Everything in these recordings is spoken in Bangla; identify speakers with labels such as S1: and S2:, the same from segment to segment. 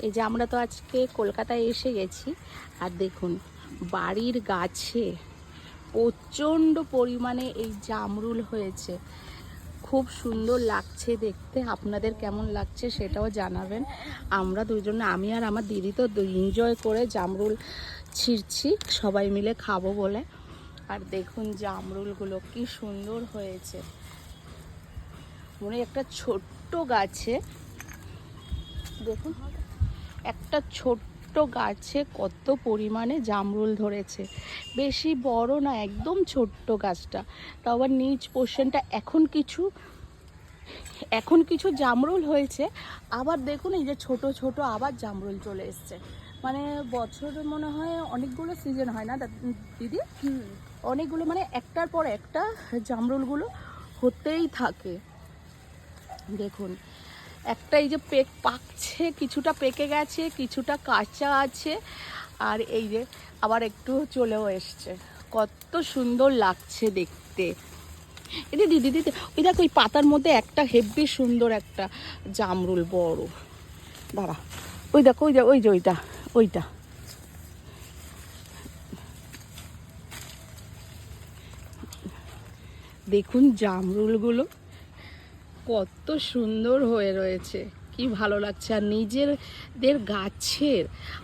S1: এই যে আমরা তো আজকে কলকাতায় এসে গেছি, আর দেখুন বাড়ির গাছে প্রচণ্ড পরিমাণে এই জামরুল হয়েছে। খুব সুন্দর লাগছে দেখতে। আপনাদের কেমন লাগছে সেটাও জানাবেন। আমরা দুজনে, আমি আর আমার দিদি তো এনজয় করে জামরুল ছিঁড়ছি সবাই মিলে খাবো বলে। আর দেখুন জামরুলগুলো কি সুন্দর হয়েছে। মনে একটা ছোট্ট গাছে, দেখুন একটা ছোট্ট গাছে কত পরিমাণে জামরুল ধরেছে। বেশি বড় না, একদম ছোট্ট গাছটা। তাও আবার নিচ পোর্শনটা এখন কিছু জামরুল হয়েছে। আবার দেখুন এই যে ছোট ছোট আবার জামরুল চলে এসছে। মানে বছরে মনে হয় অনেকগুলো সিজন হয় না দিদি? অনেকগুলো, মানে একটার পর একটা জামরুলগুলো হতেই থাকে। দেখুন একটা এই যে পাকছে, কিছুটা পেকে গেছে, কিছুটা কাঁচা আছে, আর এই যে আবার একটু চলেও এসছে। কত সুন্দর লাগছে দেখতে। এই দিদি দিদি ওই দেখো ওই পাতার মধ্যে একটা হেব্বি সুন্দর একটা জামরুল বড়। দাঁড়া, ওই দেখো ওই যে ওইটা দেখুন জামরুলগুলো কত সুন্দর হয়ে রয়েছে, কি ভালো লাগছে।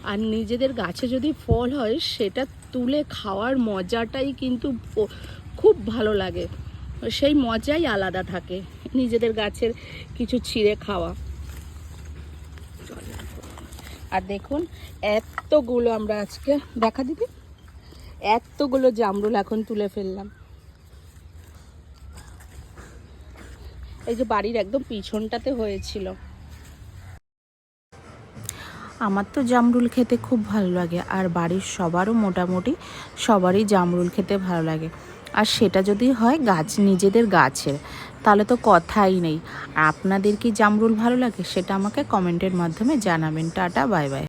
S1: আর নিজেদের গাছে যদি ফল হয় সেটা তুলে খাওয়ার মজাটাই কিন্তু খুব ভালো লাগে। সেই মজাই আলাদা থাকে নিজেদের গাছের কিছু ছিঁড়ে খাওয়া। আর দেখুন এতগুলো আমরা আজকে, দেখা দিবি, এতগুলো জামরুল এখন তুলে ফেললাম। এই যে বাড়ির একদম পিছনটাতে হয়েছিল। আমার তো জামরুল খেতে খুব ভালো লাগে, আর বাড়ির সবারও মোটামুটি সবারই জামরুল খেতে ভালো লাগে। আর সেটা যদি হয় নিজেদের গাছের, তাহলে তো কথাই নেই। আর আপনাদের কি জামরুল ভালো লাগে সেটা আমাকে কমেন্টের মাধ্যমে জানাবেন। Tata, bye bye.